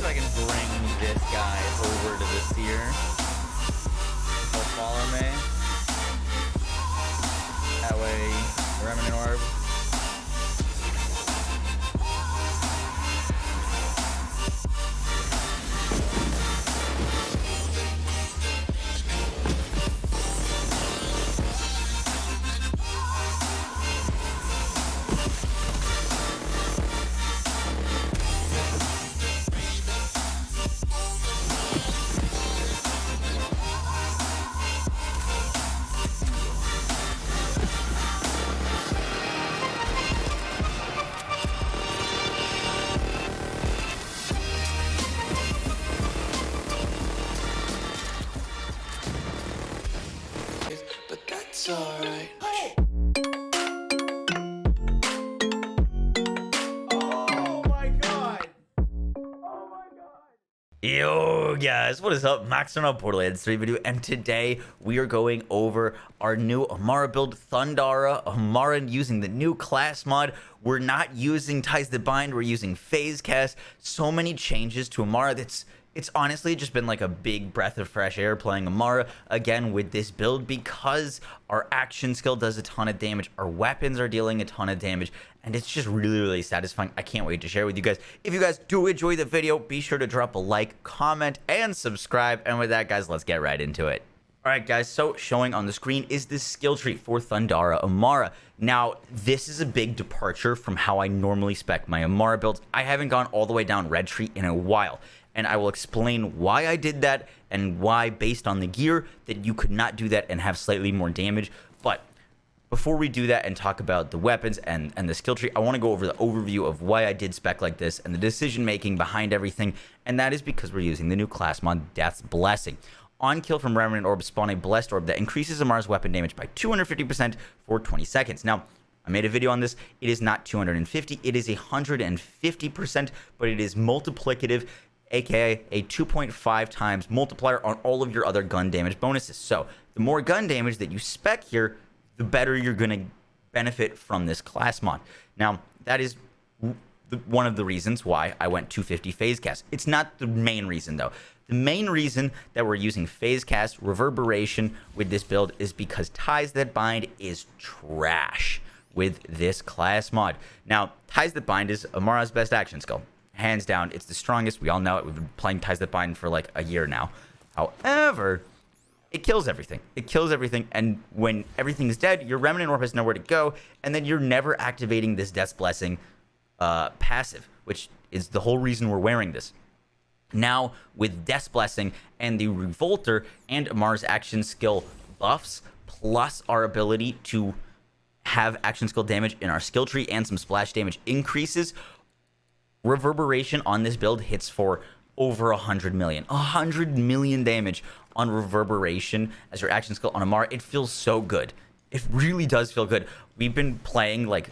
if I can bring this guy over to the seer. He'll follow me. That way, Remnant Orb. It's alright. Oh my god! Yo guys, what is up? Max on a Borderlands 3 video, and today we are going over our new Amara build, Thundara. Amara using the new class mod. We're not using Ties That Bind, we're using Phasecast. So many changes to Amara. It's honestly just been like a big breath of fresh air playing Amara again with this build, because our action skill does a ton of damage, our weapons are dealing a ton of damage, and it's just really satisfying. I can't wait to share with you guys. If you guys do enjoy the video, be sure to drop a like, comment, and subscribe. And with that, guys, let's get right into it. Alright guys, so showing on the screen is the skill tree for Thundara Amara. Now, this is a big departure from how I normally spec my Amara builds. I haven't gone all the way down red tree in a while, and I will explain why I did that and why, based on the gear, that you could not do that and have slightly more damage. But before we do that and talk about the weapons and the skill tree, I want to go over the overview of why I did spec like this and the decision making behind everything, and that is because we're using the new class mod, Death's Blessing. On kill from Remnant Orb, spawn a Blessed Orb that increases Amara's weapon damage by 250% for 20 seconds. Now, I made a video on this. It is not 250, it is 150%, but it is multiplicative, aka a 2.5 times multiplier on all of your other gun damage bonuses. So, the more gun damage that you spec here, the better you're going to benefit from this class mod. Now, that is one of the reasons why I went 250 Phasecast. It's not the main reason, though. The main reason that we're using Phasecast Reverberation with this build is because Ties That Bind is trash with this class mod. Now, Ties That Bind is Amara's best action skill. Hands down, it's the strongest. We all know it. We've been playing Ties That Bind for like a year now. However, it kills everything. It kills everything, and when everything is dead, your Remnant Orb has nowhere to go, and then you're never activating this Death's Blessing passive, which is the whole reason we're wearing this. Now, with Death's Blessing and the Revolter and Amara's action skill buffs, plus our ability to have action skill damage in our skill tree and some splash damage increases, Reverberation on this build hits for over 100 million. 100 million damage on Reverberation as your action skill on Amara. It feels so good. It really does feel good. We've been playing like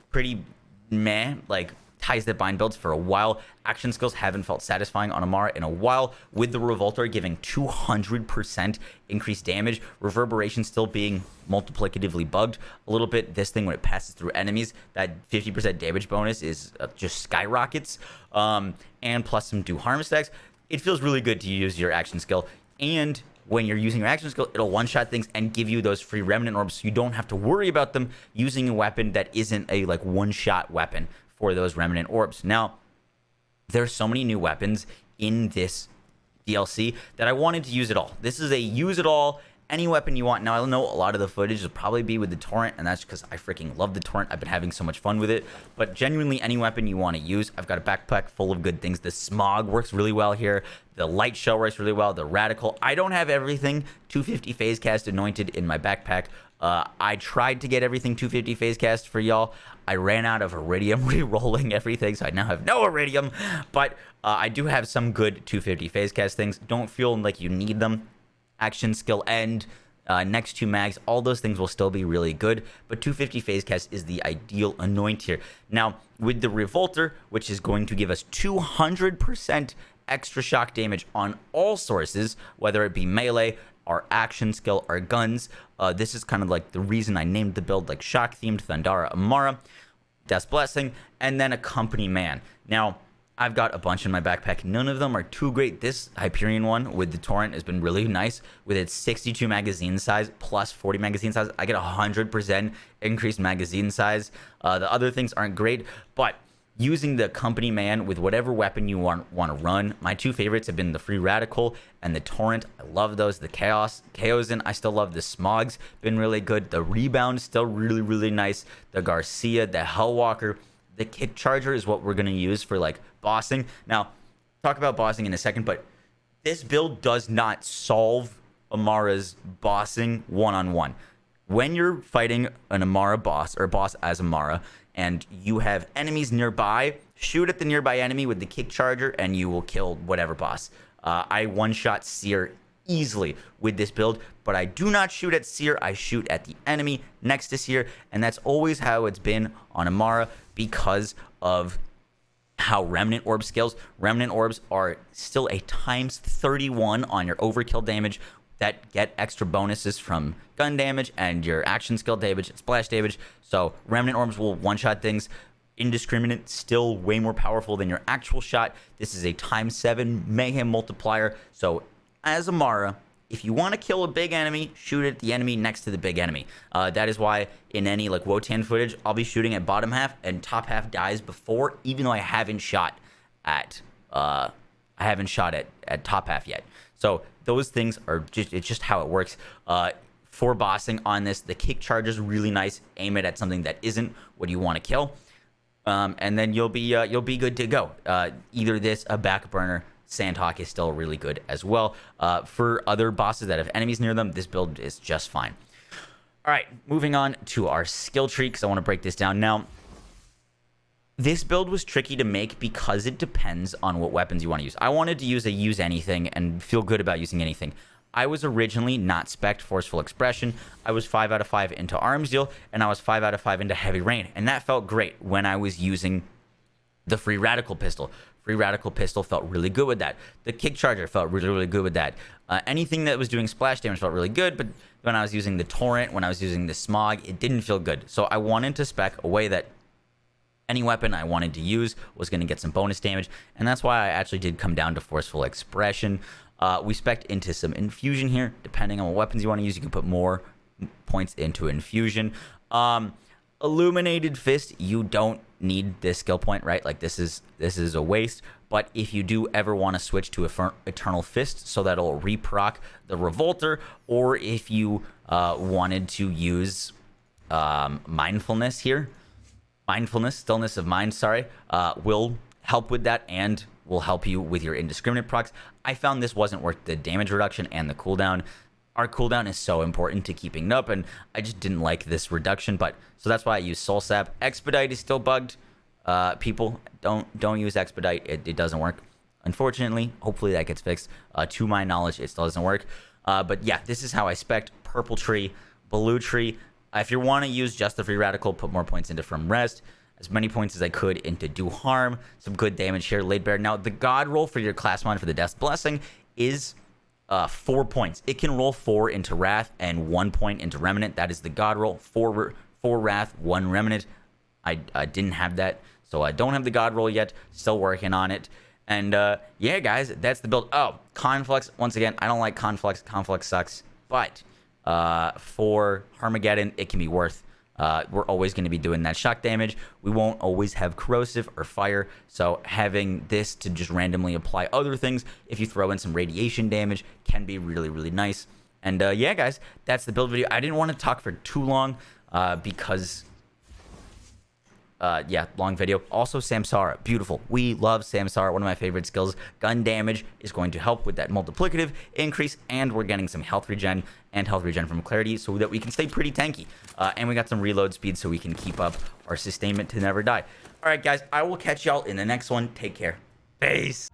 pretty meh, like Ties That Bind builds for a while. Action skills haven't felt satisfying on Amara in a while, with the Revolter giving 200% increased damage, Reverberation still being multiplicatively bugged a little bit. This thing, when it passes through enemies, that 50% damage bonus is just skyrockets, and plus some do harm stacks. It feels really good to use your action skill, and when you're using your action skill, it'll one-shot things and give you those free Remnant Orbs, so you don't have to worry about them using a weapon that isn't a like one-shot weapon for those Remnant Orbs. Now, there's so many new weapons in this DLC that I wanted to use it all. This is a use it all, any weapon you want. Now, I know a lot of the footage will probably be with the Torrent, and that's because I freaking love the Torrent. I've been having so much fun with it. But genuinely, any weapon you want to use. I've got a backpack full of good things. The Smog works really well here. The Light Shell works really well. The Radical. I don't have everything 250 Phasecast anointed in my backpack. I tried to get everything 250 Phasecast for y'all. I ran out of Iridium re-rolling everything, so I now have no Iridium. But I do have some good 250 Phasecast things. Don't feel like you need them. Action, skill, end, next two mags, all those things will still be really good. But 250 Phasecast is the ideal anoint here. Now, with the Revolter, which is going to give us 200% extra shock damage on all sources, whether it be melee, our action skill, our guns. This is kind of like the reason I named the build like shock themed Thundara Amara, Death's Blessing, and then a company man. Now, I've got a bunch in my backpack. None of them are too great. This Hyperion one with the Torrent has been really nice. With its 62 magazine size plus 40 magazine size, I get 100% increased magazine size. The other things aren't great, but using the company man with whatever weapon you want to run. My two favorites have been the Free Radical and the Torrent. I love those. The Chaosin, I still love. The Smog's been really good. The Rebound, still really, really nice. The Garcia, the Hellwalker. The Kick Charger is what we're going to use for, like, bossing. Now, talk about bossing in a second, but this build does not solve Amara's bossing one-on-one. When you're fighting an Amara boss, or boss as Amara, and you have enemies nearby, shoot at the nearby enemy with the Kick Charger, and you will kill whatever boss. I one-shot Seer easily with this build, but I do not shoot at Seer. I shoot at the enemy next to Seer, and that's always how it's been on Amara because of how Remnant Orb scales. Remnant Orbs are still a times 31 on your overkill damage that get extra bonuses from gun damage and your action skill damage and splash damage. So Remnant Orbs will one-shot things. Indiscriminate, still way more powerful than your actual shot. This is a times 7 mayhem multiplier. So as Amara, if you want to kill a big enemy, shoot at the enemy next to the big enemy. That is why in any like Wotan footage, I'll be shooting at bottom half and top half dies before, even though I haven't shot at at top half yet. So those things are it's just how it works. For bossing on this, the Kick Charge is really nice. Aim it at something that isn't what you want to kill, and then you'll be good to go. Either this, a back burner. Sandhawk is still really good as well. For other bosses that have enemies near them, this build is just fine. All right, moving on to our skill tree, because I want to break this down. Now, this build was tricky to make because it depends on what weapons you want to use. I wanted to use anything and feel good about using anything. I was originally not spec'd Forceful Expression. I was 5 out of 5 into Arms Deal, and I was 5 out of 5 into Heavy Rain, and that felt great when I was using the Free Radical Pistol. Free Radical Pistol felt really good with that. The Kick Charger felt really, really good with that. Anything that was doing splash damage felt really good, but when I was using the Torrent, when I was using the Smog, it didn't feel good. So I wanted to spec a way that any weapon I wanted to use was going to get some bonus damage, and that's why I actually did come down to Forceful Expression. We spec'd into some Infusion here. Depending on what weapons you want to use, you can put more points into Infusion. Illuminated Fist, you don't need this skill point, right? Like this is a waste. But if you do ever want to switch to Eternal Fist, so that'll reproc the Revolter, or if you wanted to use Mindfulness here, Stillness of Mind, sorry, will help with that and will help you with your Indiscriminate procs. I found this wasn't worth the damage reduction and the cooldown. Our cooldown is so important to keeping it up, and I just didn't like this reduction. But so that's why I use Soul Sap. Expedite is still bugged. People don't use Expedite. It doesn't work. Unfortunately, hopefully that gets fixed. To my knowledge, it still doesn't work. But yeah, this is how I spec'd Purple Tree, Blue Tree. If you want to use just the Free Radical, put more points into From Rest. As many points as I could into Do Harm. Some good damage here, Laid Bare. Now, the God roll for your class mod for the Death's Blessing is 4 points. It can roll 4 into Wrath and 1 point into Remnant. That is the God roll. 4 Wrath, 1 Remnant. I didn't have that, so I don't have the God roll yet. Still working on it. And yeah, guys, that's the build. Oh, Conflux. Once again, I don't like Conflux. Conflux sucks. But for Armageddon, it can be worth. We're always going to be doing that shock damage. We won't always have corrosive or fire, so having this to just randomly apply other things, if you throw in some radiation damage, can be really, really nice. And yeah, guys, that's the build video. I didn't want to talk for too long because yeah, long video. Also, Samsara, beautiful. We love Samsara, one of my favorite skills. Gun damage is going to help with that multiplicative increase, and we're getting some health regen and health regen from Clarity so that we can stay pretty tanky. And we got some reload speed so we can keep up our sustainment to never die. All right, guys, I will catch y'all in the next one. Take care. Peace.